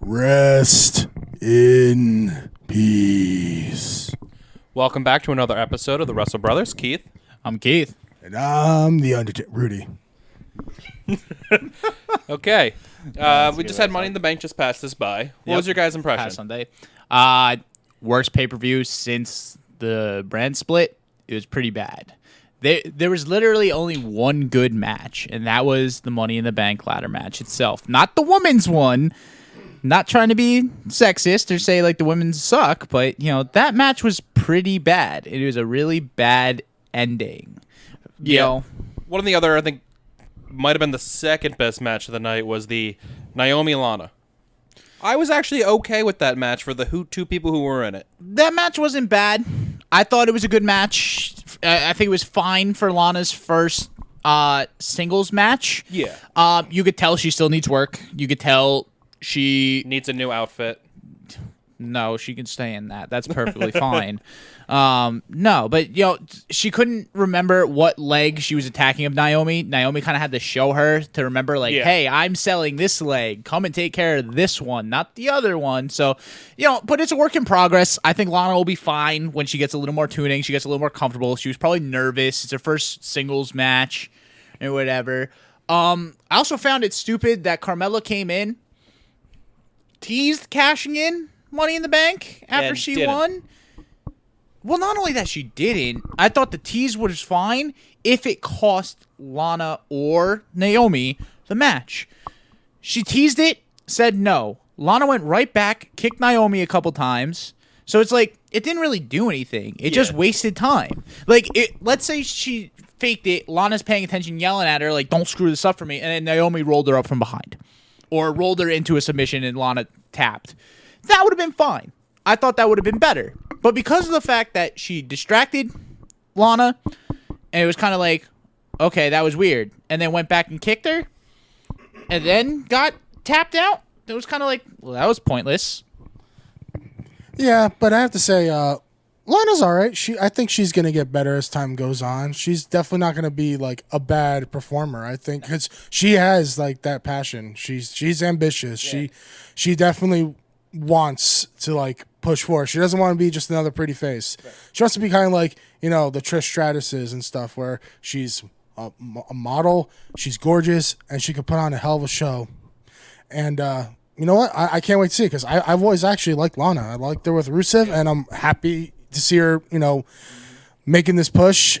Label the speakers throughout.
Speaker 1: Rest in peace.
Speaker 2: Welcome back to another episode of the Russell Brothers. Keith.
Speaker 3: I'm Keith.
Speaker 1: And I'm the Undertaker, Rudy.
Speaker 2: Okay. We just had Money in the Bank just pass this by. What was your guys' impression?
Speaker 3: Past Sunday. Worst pay-per-view since the brand split. It was pretty bad. There was literally only one good match, and that was the Money in the Bank ladder match itself. Not the women's one. Not trying to be sexist or say like the women suck, but that match was pretty bad. It was a really bad ending.
Speaker 2: One of the other, I think, might have been the second best match of the night was the Naomi Lana. I was actually okay with that match for the two people who were in it.
Speaker 3: That match wasn't bad. I thought it was a good match. I think it was fine for Lana's first singles match.
Speaker 2: Yeah.
Speaker 3: You could tell she still needs work. You could tell she
Speaker 2: needs a new outfit.
Speaker 3: No, she can stay in that. That's perfectly fine. No, but she couldn't remember what leg she was attacking of Naomi. Naomi kind of had to show her to remember, hey, I'm selling this leg. Come and take care of this one, not the other one. So, but it's a work in progress. I think Lana will be fine when she gets a little more tuning. She gets a little more comfortable. She was probably nervous. It's her first singles match or whatever. I also found it stupid that Carmella came in, teased cashing in Money in the Bank after
Speaker 2: and
Speaker 3: she
Speaker 2: didn't.
Speaker 3: won. Well, not only that she didn't, I thought the tease was fine if it cost Lana or Naomi the match. She teased it, said no. Lana went right back, kicked Naomi a couple times. So it's like, it didn't really do anything. It just wasted time. Let's say she faked it, Lana's paying attention, yelling at her, don't screw this up for me, and then Naomi rolled her up from behind. Or rolled her into a submission and Lana tapped. That would have been fine. I thought that would have been better. But because of the fact that she distracted Lana, and it was kind of like, okay, that was weird, and then went back and kicked her, and then got tapped out, it was kind of like, well, that was pointless.
Speaker 1: Yeah, but I have to say, Lana's all right. I think she's going to get better as time goes on. She's definitely not going to be a bad performer, I think, because she has that passion. She's ambitious. Yeah. She definitely wants to push forward. She doesn't want to be just another pretty face. Right. She wants to be kind of the Trish Stratus's and stuff, where she's a model, she's gorgeous, and she could put on a hell of a show. And you know what? I can't wait to see it, because I've always actually liked Lana. I liked her with Rusev, and I'm happy to see her, making this push.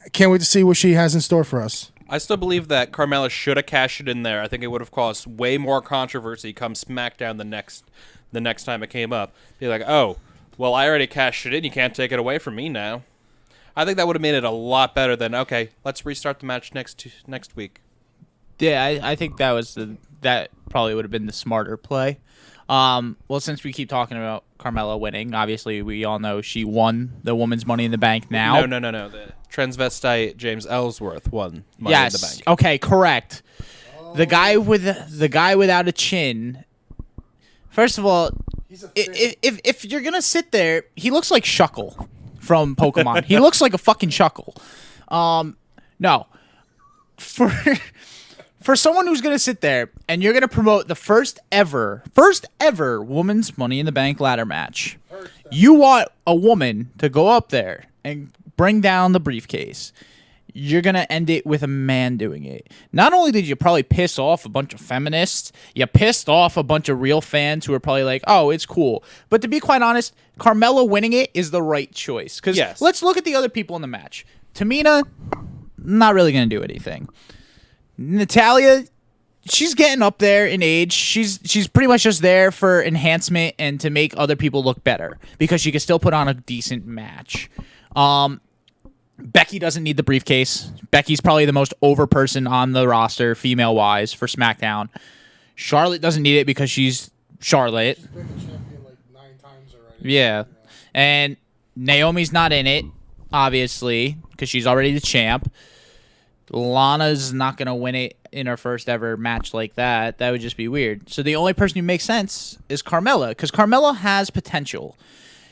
Speaker 1: I can't wait to see what she has in store for us.
Speaker 2: I still believe that Carmella should have cashed it in there. I think it would have caused way more controversy come SmackDown the next time it came up. Be like, oh, well, I already cashed it in. You can't take it away from me now. I think that would have made it a lot better than, okay, let's restart the match next week.
Speaker 3: Yeah, I think that probably would have been the smarter play. Well, since we keep talking about Carmella winning, obviously we all know she won the Women's Money in the Bank now.
Speaker 2: No. The transvestite James Ellsworth won Money in the Bank.
Speaker 3: Okay, correct. The guy without a chin. First of all, if you're gonna sit there, he looks like Shuckle from Pokemon. He looks like a fucking Shuckle. No, for someone who's gonna sit there and you're gonna promote the first ever Women's Money in the Bank ladder match, you want a woman to go up there and bring down the briefcase. You're going to end it with a man doing it. Not only did you probably piss off a bunch of feminists, you pissed off a bunch of real fans who are probably like, oh, it's cool. But to be quite honest, Carmella winning it is the right choice. Because let's look at the other people in the match. Tamina, not really going to do anything. Natalya, she's getting up there in age. She's pretty much just there for enhancement and to make other people look better. Because she can still put on a decent match. Becky doesn't need the briefcase. Becky's probably the most over person on the roster, female-wise, for SmackDown. Charlotte doesn't need it because she's Charlotte.
Speaker 1: She's been the champion 9 times already.
Speaker 3: Yeah. And Naomi's not in it, obviously, because she's already the champ. Lana's not going to win it in her first ever match like that. That would just be weird. So the only person who makes sense is Carmella, because Carmella has potential.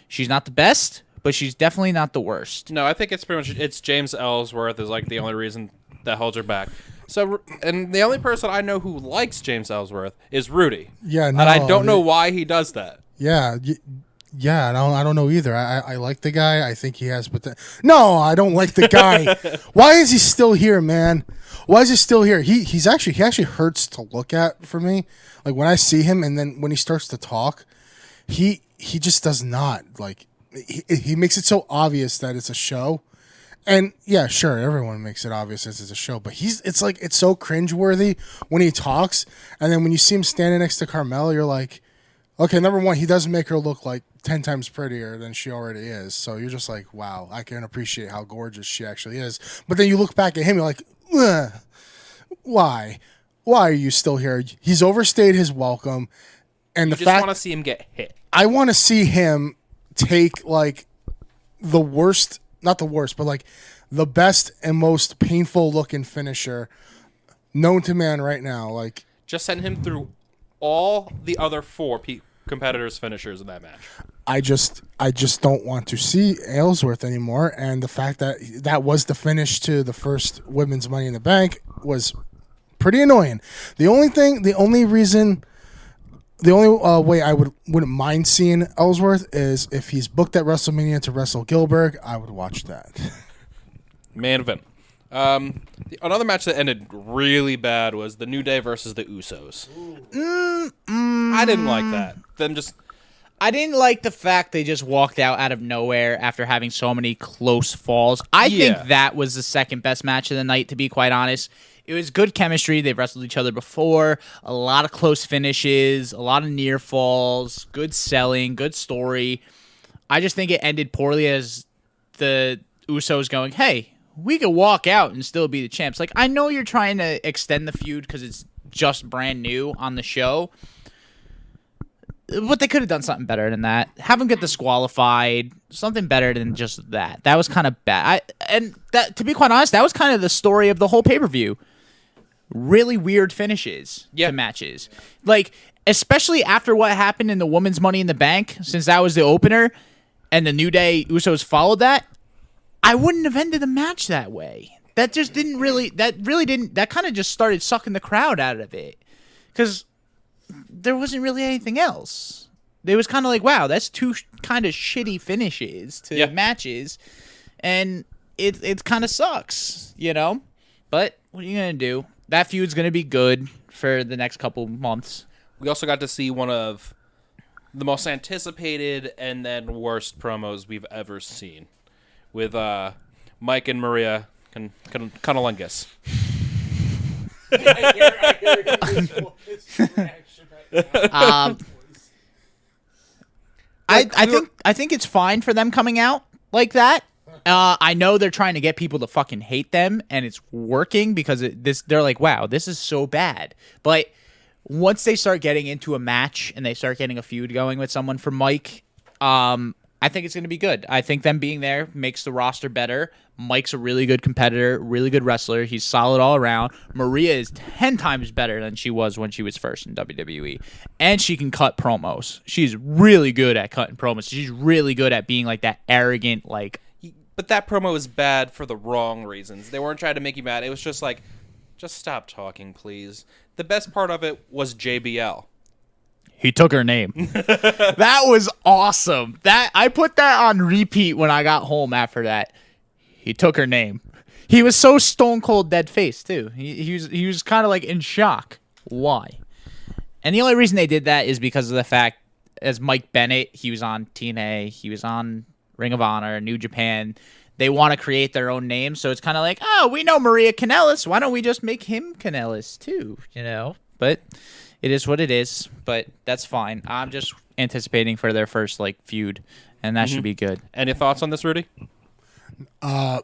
Speaker 3: She's not the best, but she's definitely not the worst.
Speaker 2: No, I think it's pretty much James Ellsworth is like the only reason that holds her back. So, and the only person I know who likes James Ellsworth is Rudy.
Speaker 1: Yeah,
Speaker 2: and I don't know why he does that.
Speaker 1: Yeah, yeah. I don't know either. I like the guy. I think he has, but no, I don't like the guy. Why is he still here, man? Why is he still here? He actually hurts to look at for me. Like when I see him, and then when he starts to talk, he just does not like. He makes it so obvious that it's a show. And yeah, sure, everyone makes it obvious as it's a show, but it's so cringeworthy when he talks, and then when you see him standing next to Carmella, you're like, okay, number one, he doesn't make her look like 10 times prettier than she already is. So you're just like, wow, I can appreciate how gorgeous she actually is. But then you look back at him, you're like, ugh, why? Why are you still here? He's overstayed his welcome, and
Speaker 2: You
Speaker 1: the
Speaker 2: just
Speaker 1: fact
Speaker 2: want to see him get hit.
Speaker 1: I want to see him take like the worst, not the worst, but like the best and most painful looking finisher known to man right now. Like
Speaker 2: Just send him through all the other four competitors' finishers in that match.
Speaker 1: I just don't want to see Ellsworth anymore. And the fact that that was the finish to the first women's Money in the Bank was pretty annoying. The only way I wouldn't mind seeing Ellsworth is if he's booked at WrestleMania to wrestle Gilbert. I would watch that.
Speaker 2: Main event. Another match that ended really bad was the New Day versus the Usos. I didn't like that.
Speaker 3: I didn't like the fact they just walked out of nowhere after having so many close falls. I think that was the second best match of the night, to be quite honest. It was good chemistry. They've wrestled each other before. A lot of close finishes, a lot of near falls, good selling, good story. I just think it ended poorly as the Usos going, hey, we could walk out and still be the champs. Like, I know you're trying to extend the feud because it's just brand new on the show, but they could have done something better than that. Have them get disqualified. Something better than just that. That was kind of bad. To be quite honest, that was kind of the story of the whole pay-per-view. Really weird finishes to matches. Like, especially after what happened in the Women's Money in the Bank, since that was the opener, and the New Day Usos followed that, I wouldn't have ended the match that way. That kind of just started sucking the crowd out of it. Because there wasn't really anything else. It was kind of like, wow, that's two kind of shitty finishes to matches, and it kind of sucks, you know? But what are you going to do? That feud's going to be good for the next couple months.
Speaker 2: We also got to see one of the most anticipated and then worst promos we've ever seen with Mike and Maria Cunnilingus.
Speaker 3: I think it's fine for them coming out like that. I know they're trying to get people to fucking hate them, and it's working because they're like, wow, this is so bad. But once they start getting into a match and they start getting a feud going with someone for Mike, I think it's going to be good. I think them being there makes the roster better. Mike's a really good competitor, really good wrestler. He's solid all around. Maria is 10 times better than she was when she was first in WWE. And she can cut promos. She's really good at cutting promos. She's really good at being like that arrogant, like...
Speaker 2: But that promo is bad for the wrong reasons. They weren't trying to make you mad. It was just like, just stop talking, please. The best part of it was JBL.
Speaker 3: He took her name. That was awesome. I put that on repeat when I got home after that. He took her name. He was so stone cold dead faced too. He was kind of like in shock. Why? And the only reason they did that is because of the fact, as Mike Bennett, he was on TNA, he was on Ring of Honor, New Japan. They want to create their own name, so it's kind of like, oh, we know Maria Kanellis. Why don't we just make him Kanellis too? You know, but. It is what it is, but that's fine. I'm just anticipating for their first feud, and that should be good.
Speaker 2: Any thoughts on this, Rudy?
Speaker 1: It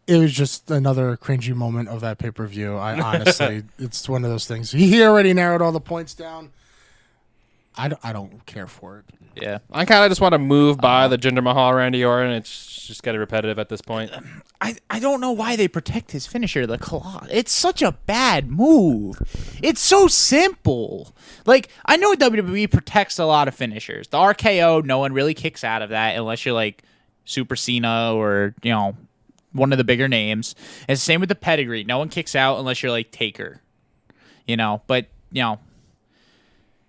Speaker 1: was just another cringy moment of that pay-per-view. I honestly, it's one of those things. He already narrowed all the points down. I don't care for it.
Speaker 2: Yeah. I kind of just want to move by the Jinder Mahal Randy Orton. It's just getting repetitive at this point.
Speaker 3: I don't know why they protect his finisher, the claw. It's such a bad move. It's so simple. Like, I know WWE protects a lot of finishers. The RKO, no one really kicks out of that unless you're like Super Cena or, one of the bigger names. And same with the pedigree. No one kicks out unless you're like Taker. But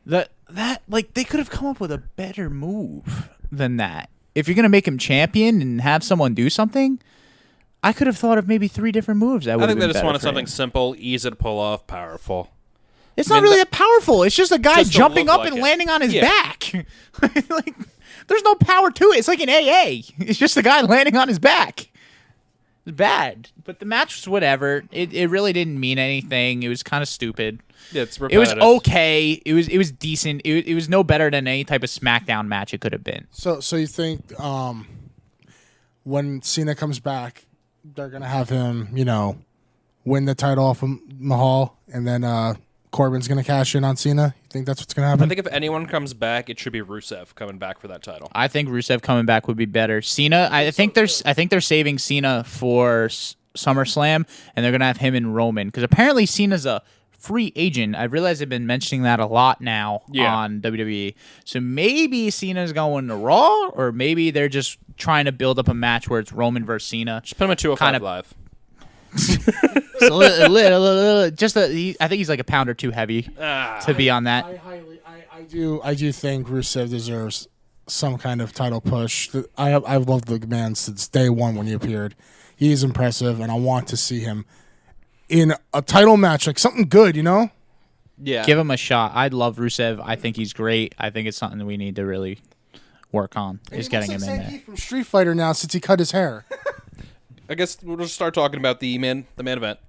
Speaker 3: that like they could have come up with a better move than that. If you're gonna make him champion and have someone do something, I could have thought of maybe 3 different moves. I
Speaker 2: think they just wanted something simple, easy to pull off, powerful.
Speaker 3: It's not really that powerful. It's just a guy
Speaker 2: Just to
Speaker 3: jumping
Speaker 2: look
Speaker 3: up
Speaker 2: like
Speaker 3: and
Speaker 2: it.
Speaker 3: landing on his
Speaker 2: Yeah.
Speaker 3: back. Like, there's no power to it. It's like an AA. It's just a guy landing on his back. It's bad. But the match was whatever. It really didn't mean anything. It was kind of stupid.
Speaker 2: Yeah, it's
Speaker 3: It was
Speaker 2: repetitive.
Speaker 3: okay. It was decent. It was no better than any type of SmackDown match it could have been.
Speaker 1: So you think when Cena comes back, they're gonna have him, win the title off of Mahal, and then Corbin's gonna cash in on Cena? You think that's what's gonna happen?
Speaker 2: I think if anyone comes back, it should be Rusev coming back for that title.
Speaker 3: I think Rusev coming back would be better. Cena, I think they're saving Cena for SummerSlam, and they're gonna have him and Roman because apparently Cena's a free agent. I realize they've been mentioning that a lot now on WWE. So maybe Cena's going to Raw, or maybe they're just trying to build up a match where it's Roman versus Cena.
Speaker 2: Just put him at 205
Speaker 3: Kind of-
Speaker 2: Live.
Speaker 3: I think he's like a pound or two heavy to be on that.
Speaker 1: I do think Rusev deserves some kind of title push. I've loved the man since day one when he appeared. He is impressive, and I want to see him in a title match, like something good,
Speaker 2: Yeah.
Speaker 3: Give him a shot. I love Rusev. I think he's great. I think it's something that we need to really work on. Is getting him in there.
Speaker 1: From Street Fighter now since he cut his hair.
Speaker 2: I guess we'll just start talking about the main event.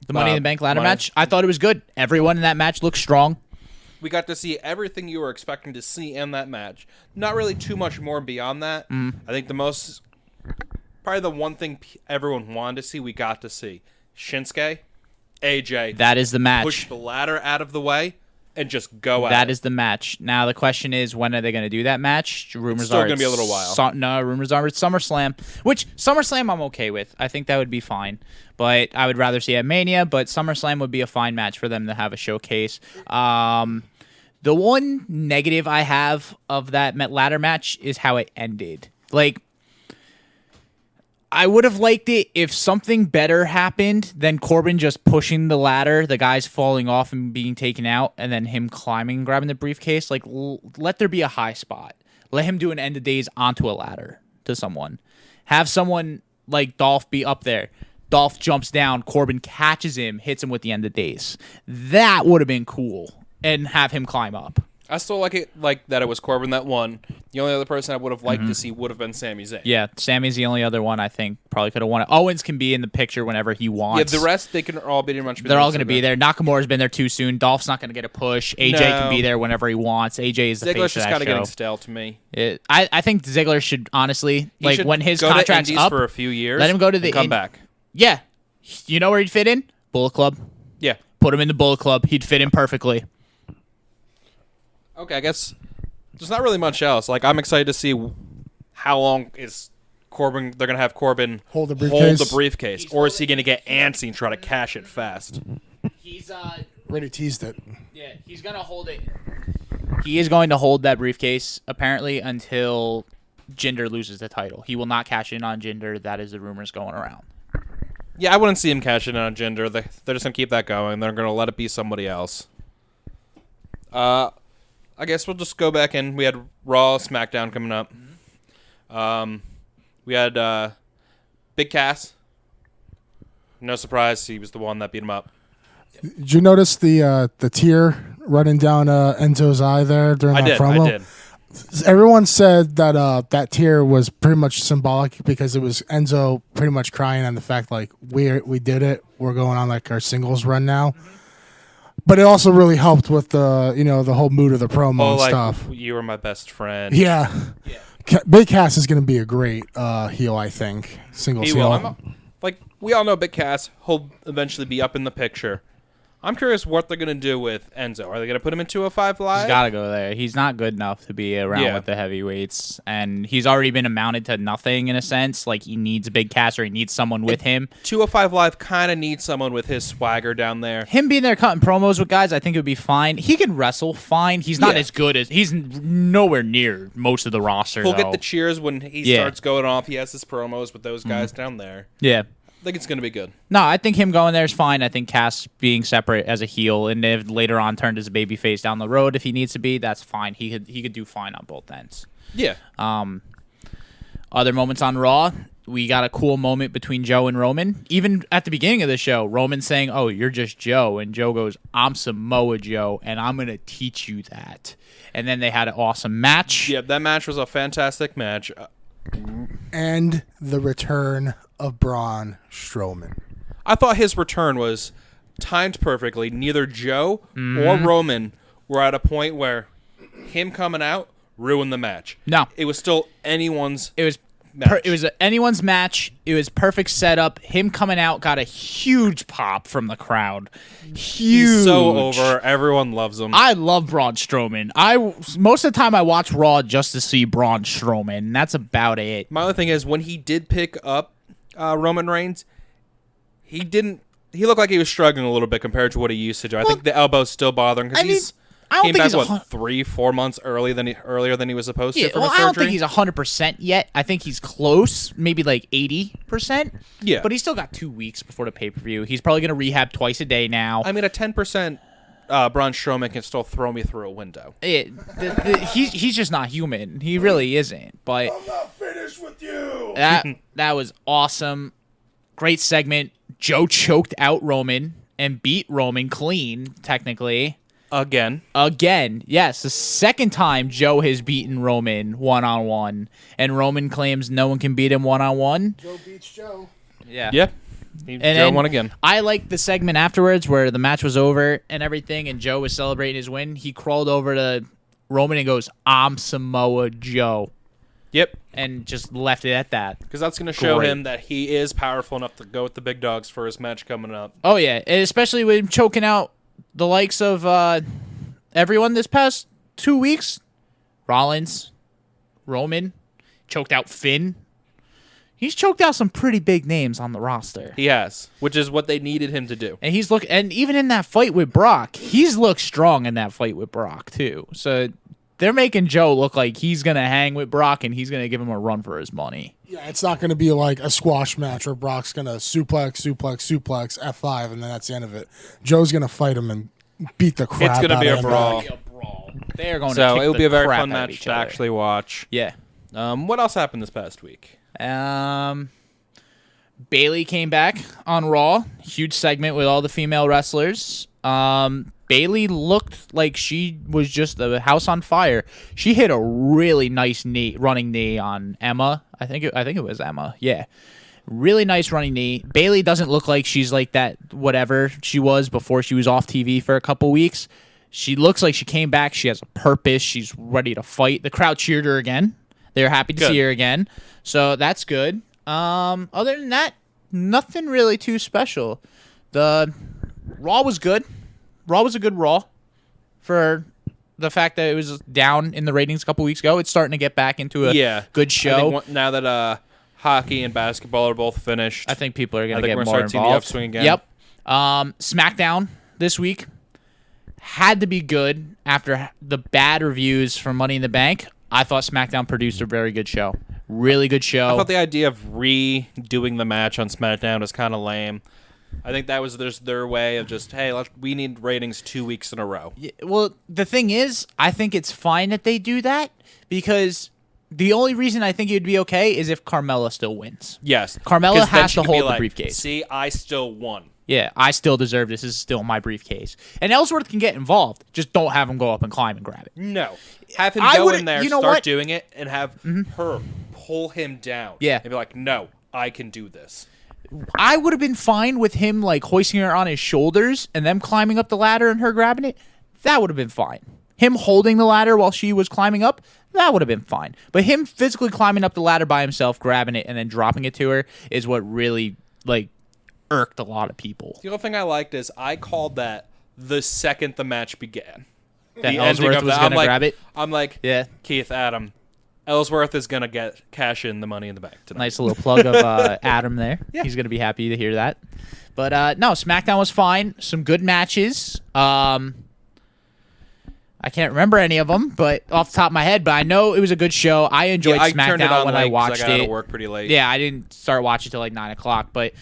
Speaker 3: The Money in the Bank ladder
Speaker 2: Money.
Speaker 3: match. I thought it was good. Everyone in that match looked strong.
Speaker 2: We got to see everything you were expecting to see in that match. Not really too much more beyond that. I think probably the one thing everyone wanted to see, we got to see. Shinsuke, AJ,
Speaker 3: That is the match.
Speaker 2: push the ladder out of the way and just go
Speaker 3: That
Speaker 2: at
Speaker 3: is the match. Now the question is, when are they going to do that match? Rumors
Speaker 2: Still
Speaker 3: are
Speaker 2: gonna be a
Speaker 3: it's
Speaker 2: little while.
Speaker 3: No, rumors are it's SummerSlam, which SummerSlam I'm okay with. I think that would be fine. But I would rather see at Mania. But SummerSlam would be a fine match for them to have a showcase. The one negative I have of that ladder match is how it ended. Like, I would have liked it if something better happened than Corbin just pushing the ladder, the guys falling off and being taken out, and then him climbing and grabbing the briefcase. Like, let there be a high spot. Let him do an end of days onto a ladder to someone. Have someone like Dolph be up there. Dolph jumps down. Corbin catches him, hits him with the end of days. That would have been cool. And have him climb up.
Speaker 2: I still like that it was Corbin that won. The only other person I would have liked to see would have been Sami Zayn.
Speaker 3: Yeah, Sammy's the only other one I think probably could have won it. Owens can be in the picture whenever he
Speaker 2: Yeah,
Speaker 3: wants.
Speaker 2: the rest, they can all be pretty much.
Speaker 3: They're all going to be there. Nakamura's been there too soon. Dolph's not going to get a push. AJ can be
Speaker 2: No.
Speaker 3: there whenever he wants. AJ is the
Speaker 2: Ziggler's
Speaker 3: face of
Speaker 2: just
Speaker 3: that
Speaker 2: kind of getting
Speaker 3: show.
Speaker 2: stale to me.
Speaker 3: I think Ziggler should honestly,
Speaker 2: He
Speaker 3: like
Speaker 2: should
Speaker 3: when his
Speaker 2: go to
Speaker 3: contract's
Speaker 2: Indies
Speaker 3: up,
Speaker 2: for a few years.
Speaker 3: let him go to
Speaker 2: and
Speaker 3: the
Speaker 2: come back.
Speaker 3: Yeah, you know where he'd fit in? Bullet Club.
Speaker 2: Yeah.
Speaker 3: Put him in the Bullet Club. He'd fit in perfectly.
Speaker 2: Okay, I guess there's not really much else. Like, I'm excited to see how long is Corbin. They're gonna have Corbin
Speaker 1: Hold the briefcase.
Speaker 2: hold the briefcase, or is he gonna get antsy and try to cash it fast?
Speaker 3: He's
Speaker 1: Already teased it.
Speaker 3: Yeah, he's gonna hold it. He is going to hold that briefcase apparently until Jinder loses the title. He will not cash in on Jinder. That is the rumors going around.
Speaker 2: Yeah, I wouldn't see him cash in on Jinder. They're just gonna keep that going. They're gonna let it be somebody else. I guess we'll just go back and we had Raw, SmackDown coming up. We had Big Cass. No surprise, he was the one that beat him up.
Speaker 1: Did you notice the tear running down Enzo's eye there during that promo?
Speaker 2: I did.
Speaker 1: Everyone said that that tear was pretty much symbolic because it was Enzo pretty much crying on the fact like we did it. We're going on like our singles run now. But it also really helped with the the whole mood of the promo and
Speaker 2: like,
Speaker 1: stuff.
Speaker 2: You were my best friend.
Speaker 1: Yeah. Big Cass is going to be a great heel, I think. Singles
Speaker 2: He
Speaker 1: heel.
Speaker 2: will. Like, we all know Big Cass, he'll eventually be up in the picture. I'm curious what they're going to do with Enzo. Are they going to put him in 205 Live?
Speaker 3: He's got to go there. He's not good enough to be around with the heavyweights, and he's already been amounted to nothing in a sense. Like, he needs a big cast or he needs someone with him.
Speaker 2: 205 Live kind of needs someone with his swagger down there.
Speaker 3: Him being there cutting promos with guys, I think it would be fine. He can wrestle fine. He's not as good as... He's nowhere near most of the roster,
Speaker 2: He'll get the cheers when he starts going off. He has his promos with those guys down there.
Speaker 3: Yeah.
Speaker 2: I think it's going to be good.
Speaker 3: No, I think him going there is fine. I think Cass being separate as a heel, and if later on turned as a baby face down the road if he needs to be, that's fine. He could do fine on both ends.
Speaker 2: Yeah.
Speaker 3: Other moments on Raw, we got a cool moment between Joe and Roman. Even at the beginning of the show, Roman saying, "Oh, you're just Joe," and Joe goes, "I'm Samoa Joe, and I'm gonna teach you that." And then they had an awesome match.
Speaker 2: Yeah, that match was a fantastic match.
Speaker 1: And the return of Braun Strowman.
Speaker 2: I thought his return was timed perfectly. Neither Joe or Roman were at a point where him coming out ruined the match.
Speaker 3: No.
Speaker 2: It was still anyone's
Speaker 3: It was
Speaker 2: match.
Speaker 3: it was anyone's match. It was perfect setup. Him coming out got a huge pop from the crowd. Huge.
Speaker 2: He's so over. Everyone loves him.
Speaker 3: I love Braun Strowman. Most of the time I watch Raw just to see Braun Strowman. And that's about it.
Speaker 2: My other thing is when he did pick up Roman Reigns, he looked like he was struggling a little bit compared to what he used to do. I think the elbow's still bothering because he's
Speaker 3: I don't
Speaker 2: came
Speaker 3: think
Speaker 2: back,
Speaker 3: he's
Speaker 2: 3-4 months earlier than he was supposed to from a
Speaker 3: I
Speaker 2: surgery.
Speaker 3: don't think he's 100% yet. I think he's close, maybe like 80%.
Speaker 2: Yeah.
Speaker 3: But he's still got 2 weeks before the pay-per-view. He's probably going to rehab twice a day now.
Speaker 2: I mean, a 10% Braun Strowman can still throw me through a window.
Speaker 3: He's just not human. He really isn't. But
Speaker 1: I'm not finished with you.
Speaker 3: that was awesome. Great segment. Joe choked out Roman and beat Roman clean, technically.
Speaker 2: Again,
Speaker 3: yes, the second time Joe has beaten Roman one-on-one, and Roman claims no one can beat him one-on-one.
Speaker 1: Joe beats Joe.
Speaker 3: Yeah.
Speaker 2: Yep.
Speaker 3: And
Speaker 2: Joe
Speaker 3: then
Speaker 2: won again.
Speaker 3: I liked the segment afterwards where the match was over and everything, and Joe was celebrating his win. He crawled over to Roman and goes, "I'm Samoa Joe,"
Speaker 2: Yep.
Speaker 3: and just left it at that.
Speaker 2: Because that's going to show
Speaker 3: Great.
Speaker 2: him that he is powerful enough to go with the big dogs for his match coming up.
Speaker 3: Oh, yeah, and especially with him choking out the likes of everyone this past 2 weeks. Rollins, Roman, choked out Finn. He's choked out some pretty big names on the roster.
Speaker 2: He has, which is what they needed him to do.
Speaker 3: And and even in that fight with Brock, he's looked strong in that fight with Brock too. So they're making Joe look like he's gonna hang with Brock and he's gonna give him a run for his money.
Speaker 1: Yeah, it's not going to be like a squash match where Brock's going to suplex, F5, and then that's the end of it. Joe's going to fight him and beat the crap out of him.
Speaker 2: It's going to be a brawl.
Speaker 3: They're going to
Speaker 2: So
Speaker 3: kick
Speaker 2: it will
Speaker 3: the
Speaker 2: be a very
Speaker 3: crap
Speaker 2: fun
Speaker 3: out of
Speaker 2: match
Speaker 3: each
Speaker 2: to
Speaker 3: other.
Speaker 2: actually watch.
Speaker 3: Yeah.
Speaker 2: What else happened this past week?
Speaker 3: Bailey came back on Raw. Huge segment with all the female wrestlers. Bailey looked like she was just a house on fire. She hit a really nice running knee on Emma. I think it was Emma. Yeah. Really nice running knee. Bailey doesn't look like she's like that whatever she was before she was off TV for a couple weeks. She looks like she came back. She has a purpose. She's ready to fight. The crowd cheered her again. They're happy to see her again. So that's good. Other than that, nothing really too special. The Raw was good. Raw was a good Raw for the fact that it was down in the ratings a couple weeks ago. It's starting to get back into a good show.
Speaker 2: I think now that hockey and basketball are both finished,
Speaker 3: I think people are going to
Speaker 2: I think
Speaker 3: get
Speaker 2: we're
Speaker 3: more
Speaker 2: gonna start seeing the
Speaker 3: involved.
Speaker 2: upswing again.
Speaker 3: Yep. SmackDown this week had to be good after the bad reviews from Money in the Bank. I thought SmackDown produced a very good show. Really good show.
Speaker 2: I thought the idea of redoing the match on SmackDown was kind of lame. I think that was their way of just, hey, we need ratings 2 weeks in a row.
Speaker 3: Well, the thing is, I think it's fine that they do that because the only reason I think it would be okay is if Carmella still wins.
Speaker 2: Yes.
Speaker 3: Carmella
Speaker 2: 'Cause then
Speaker 3: has
Speaker 2: she
Speaker 3: to
Speaker 2: could be
Speaker 3: hold the
Speaker 2: like,
Speaker 3: briefcase.
Speaker 2: See, I still won.
Speaker 3: Yeah, I still deserve this. This is still my briefcase. And Ellsworth can get involved. Just don't have him go up and climb and grab it.
Speaker 2: No. Have him
Speaker 3: I
Speaker 2: go
Speaker 3: would've-
Speaker 2: in there,
Speaker 3: you know
Speaker 2: start
Speaker 3: what?
Speaker 2: doing it, and have her pull him down.
Speaker 3: Yeah.
Speaker 2: And be like, no, I can do this.
Speaker 3: I would have been fine with him like hoisting her on his shoulders and them climbing up the ladder and her grabbing it. That would have been fine. Him holding the ladder while she was climbing up, that would have been fine. But him physically climbing up the ladder by himself, grabbing it, and then dropping it to her is what really irked a lot of people.
Speaker 2: The other thing I liked is I called that the second the match began.
Speaker 3: That
Speaker 2: The ending
Speaker 3: Ellsworth
Speaker 2: of
Speaker 3: was
Speaker 2: that,
Speaker 3: going to grab it.
Speaker 2: I'm like,
Speaker 3: Yeah.
Speaker 2: Keith, Adam, Ellsworth is going to cash in the Money in the Bank tonight.
Speaker 3: Nice little plug of Adam there. Yeah. He's going to be happy to hear that. But no, SmackDown was fine. Some good matches. I can't remember any of them, but off the top of my head, but I know it was a good show. I enjoyed
Speaker 2: I turned it
Speaker 3: SmackDown
Speaker 2: on
Speaker 3: when
Speaker 2: late
Speaker 3: I
Speaker 2: 'cause
Speaker 3: watched
Speaker 2: I got out
Speaker 3: it.
Speaker 2: of work pretty late.
Speaker 3: Yeah, I didn't start watching till like 9 o'clock, but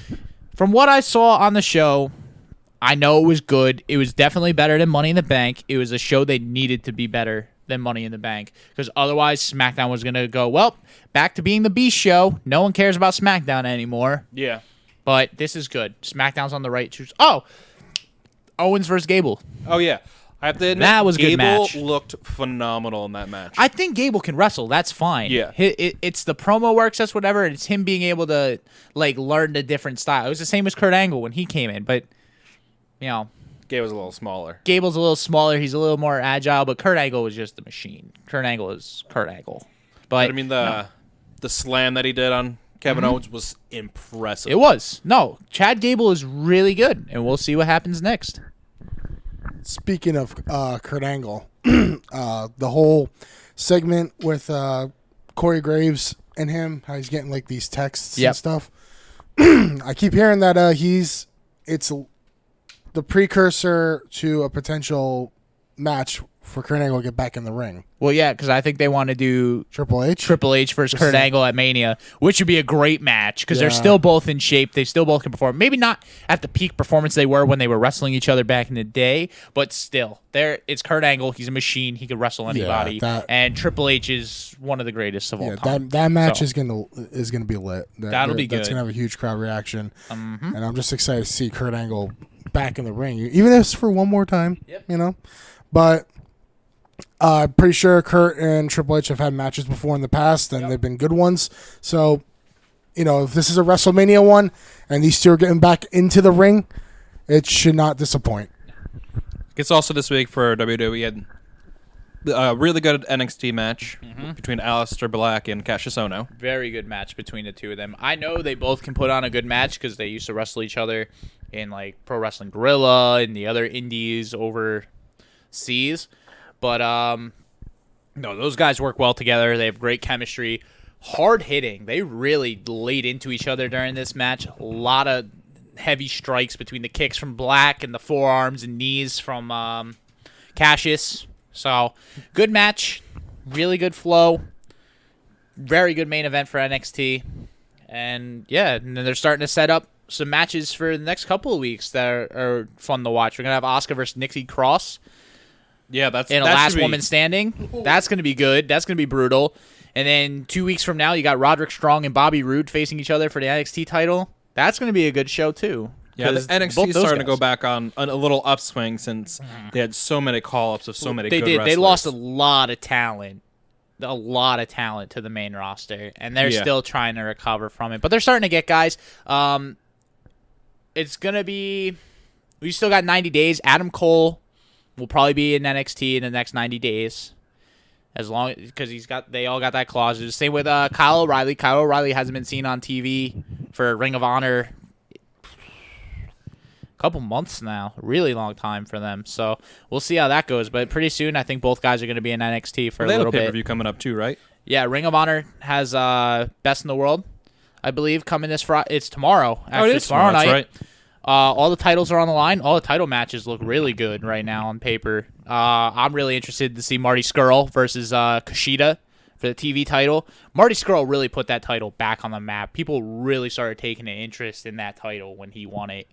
Speaker 3: from what I saw on the show, I know it was good. It was definitely better than Money in the Bank. It was a show they needed to be better than Money in the Bank because otherwise SmackDown was going to go, well, back to being the B show. No one cares about SmackDown anymore.
Speaker 2: Yeah.
Speaker 3: But this is good. SmackDown's on the right track. Oh, Owens versus Gable.
Speaker 2: Oh, yeah. I have to admit,
Speaker 3: That was a good
Speaker 2: Gable
Speaker 3: match.
Speaker 2: looked phenomenal in that match.
Speaker 3: I think Gable can wrestle. That's fine.
Speaker 2: Yeah.
Speaker 3: It's the promo works. That's whatever. It's him being able to like learn the different style. It was the same as Kurt Angle when he came in, but you know,
Speaker 2: Gable's a little smaller.
Speaker 3: Gable's a little smaller. He's a little more agile, but Kurt Angle was just a machine. Kurt Angle is Kurt Angle. But
Speaker 2: I mean, the slam that he did on Kevin Owens was impressive.
Speaker 3: it was. No, Chad Gable is really good, and we'll see what happens next.
Speaker 1: Speaking of Kurt Angle, the whole segment with Corey Graves and him, how he's getting like these texts
Speaker 3: Yep.
Speaker 1: and stuff. I keep hearing that it's the precursor to a potential match for Kurt Angle to get back in the ring.
Speaker 3: Well, yeah, because I think they want to do
Speaker 1: Triple H?
Speaker 3: Triple H versus Kurt Angle at Mania, which would be a great match because they're
Speaker 1: Yeah.
Speaker 3: still both in shape. They still both can perform. Maybe not at the peak performance they were when they were wrestling each other back in the day, but still, it's Kurt Angle. He's a machine. He could wrestle anybody. And Triple H is one of the greatest of all time.
Speaker 1: That match
Speaker 3: So,
Speaker 1: is gonna be lit.
Speaker 3: That'll be
Speaker 1: That's
Speaker 3: good.
Speaker 1: gonna have a huge crowd reaction, and I'm just excited to see Kurt Angle back in the ring, even if it's for one more time.
Speaker 3: Yep.
Speaker 1: You know, but. I'm pretty sure Kurt and Triple H have had matches before in the past, and they've been good ones. So, you know, if this is a WrestleMania one, and these two are getting back into the ring, it should not disappoint.
Speaker 2: It's also this week for WWE. Had a really good NXT match between Aleister Black and Cassius Ohno.
Speaker 3: very good match between the two of them. I know they both can put on a good match because they used to wrestle each other in like Pro Wrestling Guerrilla and the other indies overseas. But no, those guys work well together. They have great chemistry. Hard hitting. They really laid into each other during this match. A lot of heavy strikes between the kicks from Black and the forearms and knees from Cassius. So, good match. Really good flow. Very good main event for NXT. And yeah, and then they're starting to set up some matches for the next couple of weeks that are fun to watch. We're going to have Asuka versus Nikki Cross.
Speaker 2: Yeah,
Speaker 3: In a
Speaker 2: that
Speaker 3: last
Speaker 2: should be-
Speaker 3: woman standing. That's going to be good. That's going to be brutal. And then 2 weeks from now, you got Roderick Strong and Bobby Roode facing each other for the NXT title. That's going to be a good show, too.
Speaker 2: Yeah, the
Speaker 3: 'Cause
Speaker 2: NXT
Speaker 3: both
Speaker 2: is
Speaker 3: those
Speaker 2: starting to
Speaker 3: guys-
Speaker 2: go back on a little upswing since they had so many call-ups of so many
Speaker 3: They
Speaker 2: good
Speaker 3: did.
Speaker 2: wrestlers.
Speaker 3: They lost a lot of talent. A lot of talent to the main roster. And they're
Speaker 2: Yeah.
Speaker 3: still trying to recover from it. But they're starting to get guys. It's going to be... We still got 90 days. Adam Cole will probably be in NXT in the next 90 days. As long because they all got that clause. The same with Kyle O'Reilly. Kyle O'Reilly hasn't been seen on TV for Ring of Honor a couple months now. A really long time for them. So we'll see how that goes. But pretty soon, I think both guys are going to be in NXT for
Speaker 2: They
Speaker 3: a
Speaker 2: have a
Speaker 3: little bit.
Speaker 2: pay-per-view coming up too, right?
Speaker 3: Yeah, Ring of Honor has Best in the World, I believe, coming this Friday. It's tomorrow. Actually,
Speaker 2: it is
Speaker 3: tomorrow night.
Speaker 2: That's right.
Speaker 3: All the titles are on the line. All the title matches look really good right now on paper. I'm really interested to see Marty Scurll versus Kushida for the TV title. Marty Scurll really put that title back on the map. People really started taking an interest in that title when he won it.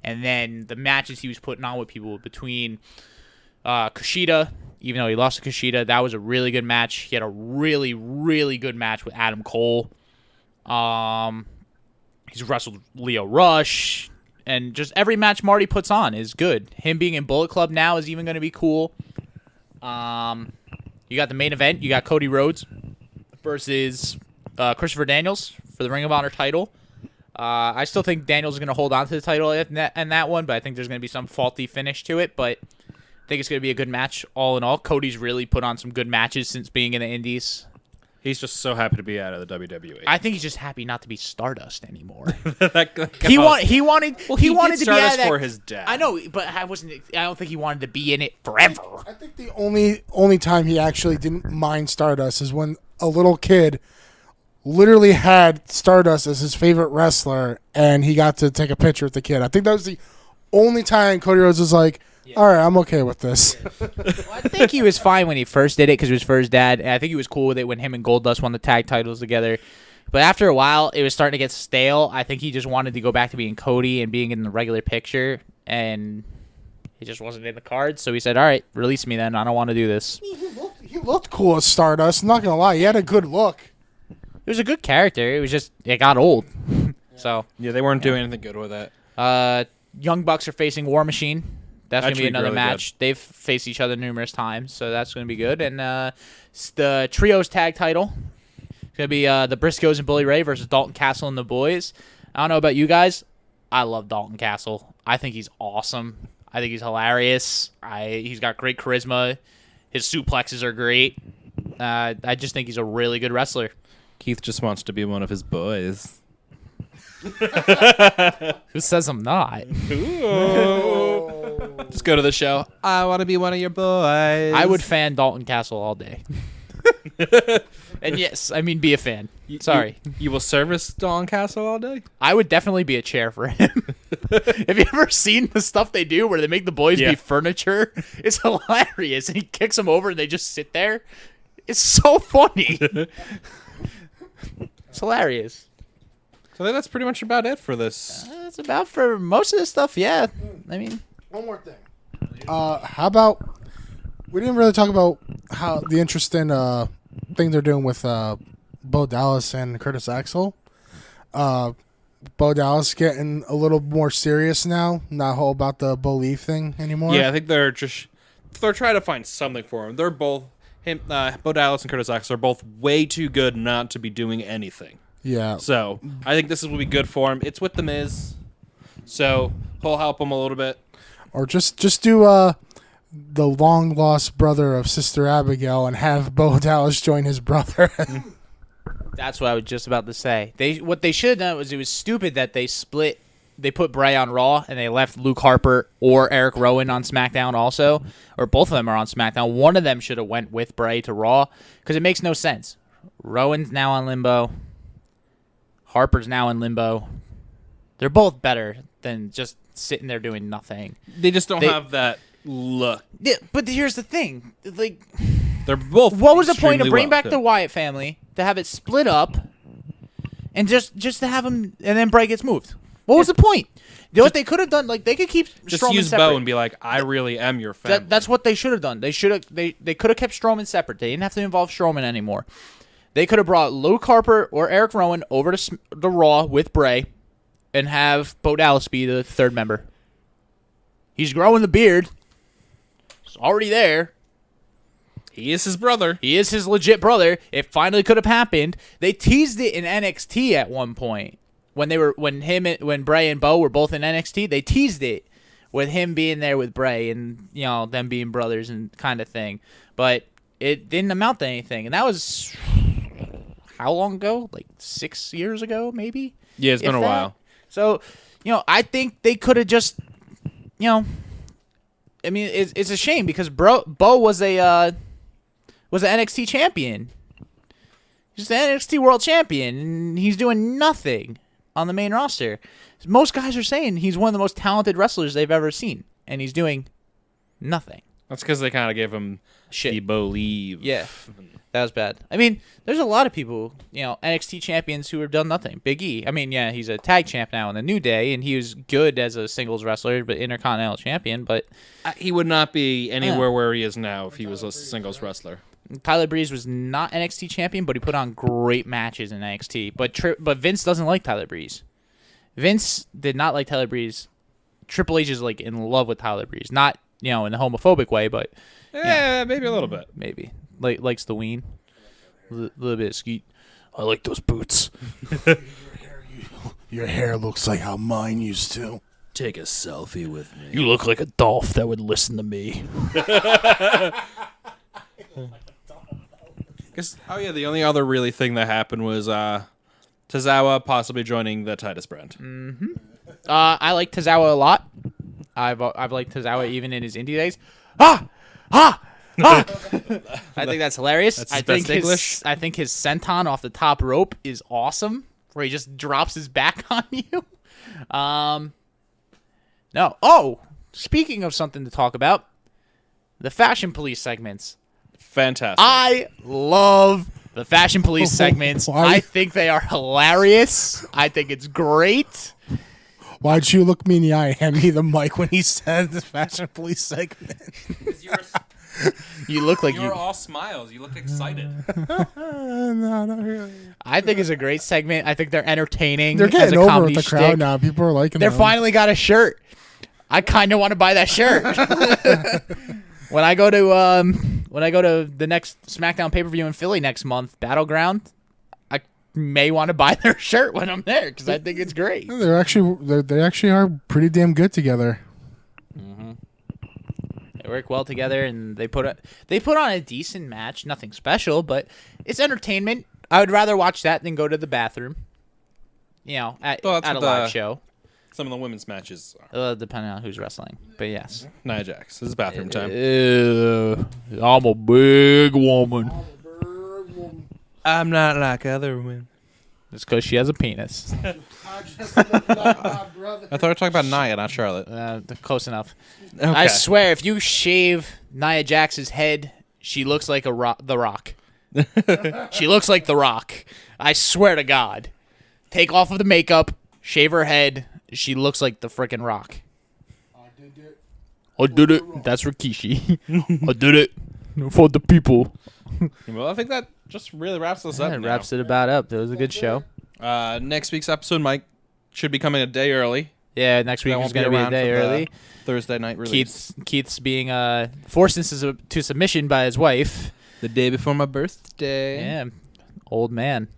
Speaker 3: And then the matches he was putting on with people between Kushida, even though he lost to Kushida, that was a really good match. He had a really, really good match with Adam Cole. He's wrestled Leo Rush. And just every match Marty puts on is good. Him being in Bullet Club now is even going to be cool. You got the main event. You got Cody Rhodes versus Christopher Daniels for the Ring of Honor title. I still think Daniels is going to hold on to the title in that one, but I think there's going to be some faulty finish to it. But I think it's going to be a good match all in all. Cody's really put on some good matches since being in the Indies.
Speaker 2: He's just so happy to be out of the WWE.
Speaker 3: I think he's just happy not to be Stardust anymore.
Speaker 2: He
Speaker 3: wanted
Speaker 2: did
Speaker 3: he wanted to be out of
Speaker 2: Stardust
Speaker 3: that.
Speaker 2: for his dad.
Speaker 3: I know, but I don't think he wanted to be in it forever.
Speaker 1: I think the only time he actually didn't mind Stardust is when a little kid literally had Stardust as his favorite wrestler, and he got to take a picture with the kid. I think that was the only time Cody Rhodes was like, all right, I'm okay with this.
Speaker 3: Well, I think he was fine when he first did it because it was for his dad, and I think he was cool with it when him and Goldust won the tag titles together. But after a while, it was starting to get stale. I think he just wanted to go back to being Cody and being in the regular picture, and he just wasn't in the cards. So he said, all right, release me then. I don't want to do this.
Speaker 1: He looked cool as Stardust. I'm not going to lie. He had a good look.
Speaker 3: It was a good character. It was just, it got old. So
Speaker 2: Yeah, they weren't doing anything good with that.
Speaker 3: Young Bucks are facing War Machine. That's going to be
Speaker 2: Actually,
Speaker 3: another
Speaker 2: really
Speaker 3: match. They've faced each other numerous times, so that's going to be good. And the Trios tag title is going to be the Briscoes and Bully Ray versus Dalton Castle and the Boys. I don't know about you guys. I love Dalton Castle. I think he's awesome. I think he's hilarious. He's got great charisma. His suplexes are great. I just think he's a really good wrestler.
Speaker 2: Keith just wants to be one of his boys.
Speaker 3: Who says I'm not?
Speaker 2: Just go to the show. I want to be one of your boys.
Speaker 3: I would fan Dalton Castle all day. And yes, I mean be a fan. Sorry.
Speaker 2: You will service Dawn Castle all day?
Speaker 3: I would definitely be a chair for him. Have you ever seen the stuff they do where they make the boys
Speaker 2: Yeah.
Speaker 3: be furniture? It's hilarious. And he kicks them over and they just sit there. It's so funny. It's hilarious.
Speaker 2: So I think that's pretty much about it for this.
Speaker 3: That's about for most of this stuff, yeah. I mean,
Speaker 1: One more thing. How about we didn't really talk about how the interesting thing they're doing with Bo Dallas and Curtis Axel. Bo Dallas getting a little more serious now, not all about the Bo Leaf thing anymore.
Speaker 2: Yeah, I think they're trying to find something for him. They're both Bo Dallas and Curtis Axel are both way too good not to be doing anything.
Speaker 1: Yeah.
Speaker 2: So I think this will be good for him. It's with the Miz, so he'll help him a little bit.
Speaker 1: Or just do the long lost brother of Sister Abigail and have Bo Dallas join his brother.
Speaker 3: that's what I was just about to say. What they should have done was it was stupid that they put Bray on Raw and they left Luke Harper or Eric Rowan on SmackDown also, or both of them are on SmackDown. One of them should have went with Bray to Raw because it makes no sense. Rowan's now on Limbo. Harper's now in Limbo. They're both better than just sitting there doing nothing.
Speaker 2: They just don't have that look.
Speaker 3: Yeah, but here's the thing. Like,
Speaker 2: They're both.
Speaker 3: what was the point of
Speaker 2: extremely
Speaker 3: bringing
Speaker 2: well
Speaker 3: back the Wyatt family to have it split up and just to have them and then Bray gets moved? What was the point? You know what they could have done? Like they could keep
Speaker 2: Just
Speaker 3: Strowman
Speaker 2: use
Speaker 3: separate.
Speaker 2: Bo and be like, I really am your family.
Speaker 3: That's what they should have done. They could have kept Strowman separate. They didn't have to involve Strowman anymore. They could have brought Luke Harper or Eric Rowan over to the Raw with Bray and have Bo Dallas be the third member. He's growing the beard. It's already there.
Speaker 2: He is his brother.
Speaker 3: He is his legit brother. It finally could have happened. They teased it in NXT at one point when Bray and Bo were both in NXT. They teased it with him being there with Bray and them being brothers and kind of thing. But it didn't amount to anything, and that was how long ago? Like 6 years ago, maybe.
Speaker 2: Yeah, it's been a while.
Speaker 3: So, I think they could have just, I mean, it's a shame because Bo was an NXT champion. He's the NXT World Champion, and he's doing nothing on the main roster. Most guys are saying he's one of the most talented wrestlers they've ever seen, and he's doing nothing.
Speaker 2: That's because they kind of gave him
Speaker 3: Shit.
Speaker 2: the believe.
Speaker 3: Yeah, that was bad. I mean, there's a lot of people, NXT champions who have done nothing. Big E. I mean, yeah, he's a tag champ now in the New Day, and he was good as a singles wrestler, but Intercontinental champion. But
Speaker 2: He would not be anywhere where he is now if he was a singles wrestler.
Speaker 3: Tyler Breeze was not NXT champion, but he put on great matches in NXT. But Vince doesn't like Tyler Breeze. Vince did not like Tyler Breeze. Triple H is like in love with Tyler Breeze, not in a homophobic way, but
Speaker 2: Yeah, maybe a little bit.
Speaker 3: maybe likes the ween, a little bit of skeet. I like those boots.
Speaker 1: Your hair looks like how mine used to.
Speaker 2: Take a selfie with me.
Speaker 3: You look like a Dolph that would listen to me.
Speaker 2: The only other really thing that happened was Tozawa possibly joining the Titus brand.
Speaker 3: I like Tozawa a lot. I've liked Tozawa even in his indie days. Ah! I think that's hilarious.
Speaker 2: That's his best English.
Speaker 3: I think his senton off the top rope is awesome, where he just drops his back on you. No. Oh, speaking of something to talk about, the Fashion Police segments.
Speaker 2: Fantastic.
Speaker 3: I love the Fashion Police segments. I think they are hilarious. I think it's great.
Speaker 1: Why'd you look me in the eye and hand me the mic when he said the Fashion Police segment?
Speaker 3: You look like
Speaker 2: you were all smiles. You looked excited.
Speaker 1: No, not really.
Speaker 3: I think it's a great segment. I think they're entertaining.
Speaker 1: They're getting
Speaker 3: as a
Speaker 1: over
Speaker 3: comedy
Speaker 1: with the crowd
Speaker 3: shtick.
Speaker 1: now. People are liking
Speaker 3: They're
Speaker 1: them.
Speaker 3: finally got a shirt. I kind of want to buy that shirt. When I go to the next SmackDown pay-per-view in Philly next month, Battleground, I may want to buy their shirt when I'm there because I think it's great.
Speaker 1: They actually are pretty damn good together.
Speaker 3: They work well together, and they put on a decent match. Nothing special, but it's entertainment. I would rather watch that than go to the bathroom. At a live show.
Speaker 2: Some of the women's matches are.
Speaker 3: Depending on who's wrestling. But yes.
Speaker 2: Nia Jax. This is bathroom time.
Speaker 3: I'm a big woman.
Speaker 2: I'm not like other women.
Speaker 3: It's because she has a penis.
Speaker 2: I thought we were talking about Nia, not Charlotte.
Speaker 3: Close enough.
Speaker 2: Okay.
Speaker 3: I swear, if you shave Nia Jax's head, she looks like The Rock. She looks like The Rock. I swear to God. Take off of the makeup, shave her head. She looks like the frickin' Rock. I did it. That's Rikishi. I did it for the people.
Speaker 2: Well, I think that just really wraps us up.
Speaker 3: That wraps it about up. That was a good show.
Speaker 2: Next week's episode, Mike, should be coming a day early.
Speaker 3: Yeah, next week is going to be a day early.
Speaker 2: Thursday night release.
Speaker 3: Keith's being forced into submission by his wife.
Speaker 2: The day before my birthday.
Speaker 3: Yeah, old man.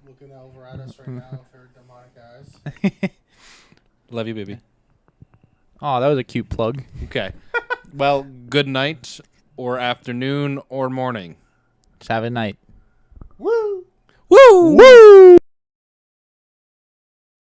Speaker 1: Looking over at us right now for demonic eyes.
Speaker 2: Love you, baby.
Speaker 3: Oh, that was a cute plug.
Speaker 2: Okay. Well, good night, or afternoon, or morning.
Speaker 3: Just have a night.
Speaker 1: Woo!
Speaker 3: Woo! Woo!